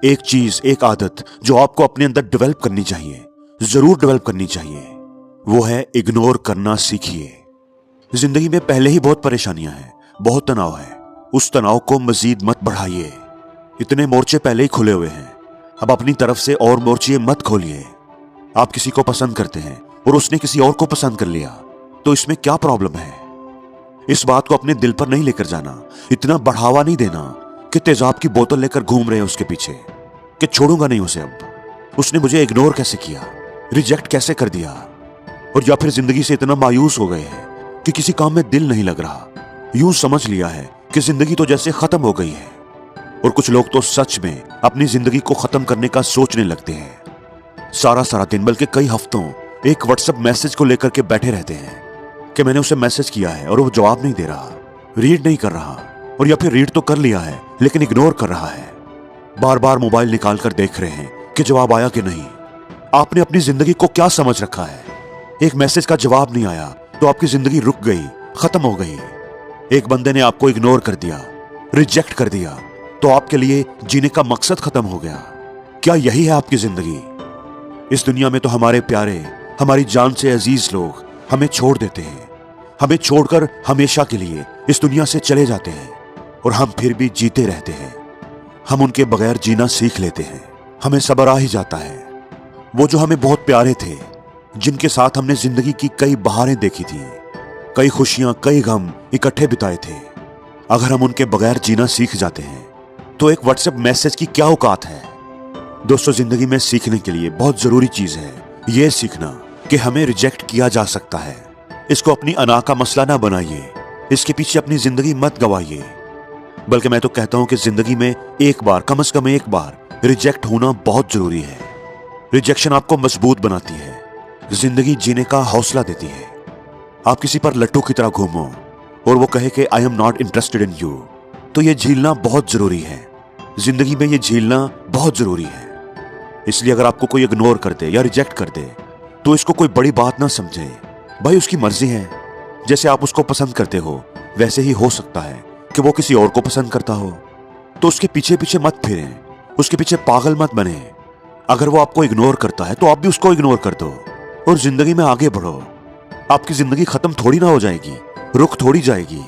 ایک چیز، ایک عادت جو آپ کو اپنے اندر ڈیولپ کرنی چاہیے، ضرور ڈیولپ کرنی چاہیے، وہ ہے اگنور کرنا سیکھیے۔ زندگی میں پہلے ہی بہت پریشانیاں ہیں، بہت تناؤ ہے، اس تناؤ کو مزید مت بڑھائیے۔ اتنے مورچے پہلے ہی کھلے ہوئے ہیں، اب اپنی طرف سے اور مورچے مت کھولیے۔ آپ کسی کو پسند کرتے ہیں اور اس نے کسی اور کو پسند کر لیا، تو اس میں کیا پرابلم ہے؟ اس بات کو اپنے دل پر نہیں لے کر جانا، اتنا بڑھاوا نہیں دینا کہ تیزاب کی بوتل لے کر گھوم رہے ہیں اس کے پیچھے کہ چھوڑوں گا نہیں اسے، اب اس نے مجھے اگنور کیسے کیا، ریجیکٹ کیسے کر دیا، اور یا پھر زندگی سے اتنا مایوس ہو گئے ہیں کہ کسی کام میں دل نہیں لگ رہا، یوں سمجھ لیا ہے کہ زندگی تو جیسے ختم ہو گئی ہے۔ اور کچھ لوگ تو سچ میں اپنی زندگی کو ختم کرنے کا سوچنے لگتے ہیں، سارا دن بلکہ کئی ہفتوں ایک واٹس ایپ میسج کو لے کر کے بیٹھے رہتے ہیں کہ میں نے اسے میسج کیا ہے اور وہ جواب نہیں دے رہا، ریڈ نہیں کر رہا، اور یا پھر ریڈ تو کر لیا ہے لیکن اگنور کر رہا ہے۔ بار بار موبائل نکال کر دیکھ رہے ہیں کہ جواب آیا کہ نہیں۔ آپ نے اپنی زندگی کو کیا سمجھ رکھا ہے؟ ایک میسج کا جواب نہیں آیا تو آپ کی زندگی رک گئی، ختم ہو گئی۔ ایک بندے نے آپ کو اگنور کر دیا، ریجیکٹ کر دیا، تو آپ کے لیے جینے کا مقصد ختم ہو گیا۔ کیا یہی ہے آپ کی زندگی؟ اس دنیا میں تو ہمارے پیارے، ہماری جان سے عزیز لوگ ہمیں چھوڑ دیتے ہیں، ہمیں چھوڑ کر ہمیشہ کے لیے اس دنیا سے چلے جاتے ہیں، اور ہم پھر بھی جیتے رہتے ہیں۔ ہم ان کے بغیر جینا سیکھ لیتے ہیں، ہمیں صبر آ ہی جاتا ہے۔ وہ جو ہمیں بہت پیارے تھے، جن کے ساتھ ہم نے زندگی کی کئی بہاریں دیکھی تھیں، کئی خوشیاں، کئی غم اکٹھے بتائے تھے، اگر ہم ان کے بغیر جینا سیکھ جاتے ہیں تو ایک واٹس ایپ میسج کی کیا اوقات ہے؟ دوستو، زندگی میں سیکھنے کے لیے بہت ضروری چیز ہے یہ سیکھنا کہ ہمیں ریجیکٹ کیا جا سکتا ہے۔ اس کو اپنی انا کا مسئلہ نہ بنائیے، اس کے پیچھے اپنی زندگی مت گوائیے، بلکہ میں تو کہتا ہوں کہ زندگی میں ایک بار، کم از کم ایک بار ریجیکٹ ہونا بہت ضروری ہے۔ ریجیکشن آپ کو مضبوط بناتی ہے، زندگی جینے کا حوصلہ دیتی ہے۔ آپ کسی پر لٹو کی طرح گھومو اور وہ کہے کہ I am not interested in you, تو یہ جھیلنا بہت ضروری ہے۔ زندگی میں یہ جھیلنا بہت ضروری ہے۔ اس لیے اگر آپ کو کوئی اگنور کر دے یا ریجیکٹ کر دے تو اس کو کوئی بڑی بات نہ سمجھے، بھائی اس کی مرضی ہے۔ جیسے آپ اس کو پسند کرتے ہو ویسے ہی ہو سکتا ہے کہ وہ کسی اور کو پسند کرتا ہو، تو اس کے پیچھے پیچھے مت پھریں، اس کے پیچھے پاگل مت بنیں۔ اگر وہ آپ کو اگنور کرتا ہے تو آپ بھی اس کو اگنور کر دو اور زندگی میں آگے بڑھو۔ آپ کی زندگی ختم تھوڑی نہ ہو جائے گی، رک تھوڑی جائے گی۔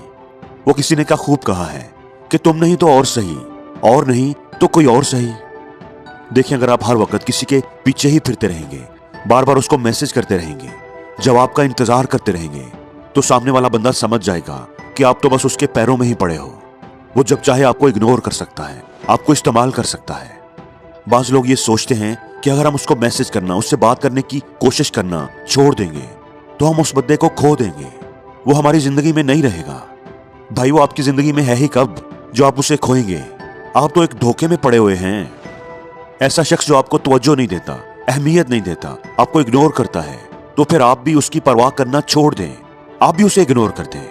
وہ کسی نے خوب کہا ہے کہ تم نہیں تو اور صحیح، اور نہیں تو کوئی اور صحیح۔ دیکھیں، اگر آپ ہر وقت کسی کے پیچھے ہی پھرتے رہیں گے، بار بار اس کو میسج کرتے رہیں گے، جواب کا انتظار کرتے رہیں گے، تو سامنے والا بندہ سمجھ جائے گا کہ آپ تو بس اس کے پیروں میں ہی پڑے ہو۔ وہ جب چاہے آپ کو اگنور کر سکتا ہے، آپ کو استعمال کر سکتا ہے۔ بعض لوگ یہ سوچتے ہیں کہ اگر ہم اس کو میسج کرنا، اس سے بات کرنے کی کوشش کرنا چھوڑ دیں گے تو ہم اس بندے کو کھو دیں گے، وہ ہماری زندگی میں نہیں رہے گا۔ بھائی، وہ آپ کی زندگی میں ہے ہی کب جو آپ اسے کھوئیں گے؟ آپ تو ایک دھوکے میں پڑے ہوئے ہیں۔ ایسا شخص جو آپ کو توجہ نہیں دیتا، اہمیت نہیں دیتا، آپ کو اگنور کرتا ہے، تو پھر آپ بھی اس کی پرواہ کرنا چھوڑ دیں، آپ بھی اسے اگنور کر دیں۔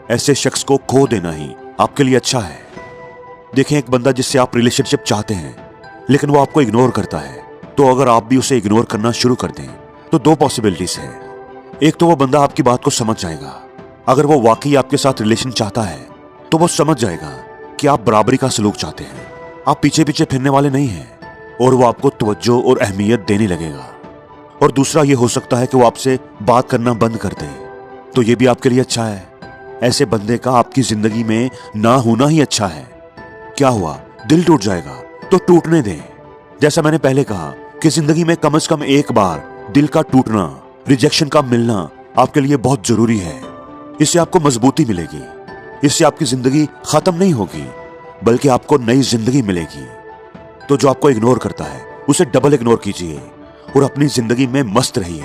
ایسے شخص کو کھو دینا ہی آپ کے لیے اچھا ہے۔ دیکھیں، ایک بندہ جس سے آپ ریلیشن شپ چاہتے ہیں لیکن وہ آپ کو اگنور کرتا ہے، تو اگر آپ بھی اسے اگنور کرنا شروع کر دیں تو دو پاسبلٹیز ہیں۔ ایک تو وہ بندہ آپ کی بات کو سمجھ جائے گا، اگر وہ واقعی آپ کے ساتھ ریلیشن چاہتا ہے تو وہ سمجھ جائے گا کہ آپ برابری کا سلوک چاہتے ہیں، آپ پیچھے پیچھے پھرنے والے نہیں ہیں، اور وہ آپ کو توجہ اور اہمیت دینے لگے گا۔ اور دوسرا یہ ہو سکتا ہے کہ وہ آپ سے بات کرنا بند کر دے، تو یہ بھی آپ کے لیے اچھا ہے۔ ایسے بندے کا آپ کی زندگی میں نہ ہونا ہی اچھا ہے۔ کیا ہوا؟ دل ٹوٹ جائے گا تو ٹوٹنے دیں۔ جیسا میں نے پہلے کہا کہ زندگی میں کم از کم ایک بار دل کا ٹوٹنا، ریجیکشن کا ملنا آپ کے لیے بہت ضروری ہے۔ اس سے آپ کو مضبوطی ملے گی، اس سے آپ کی زندگی ختم نہیں ہوگی بلکہ آپ کو نئی زندگی ملے گی۔ تو جو آپ کو اگنور کرتا ہے اسے ڈبل اگنور کیجیے اور اپنی زندگی میں مست رہیے۔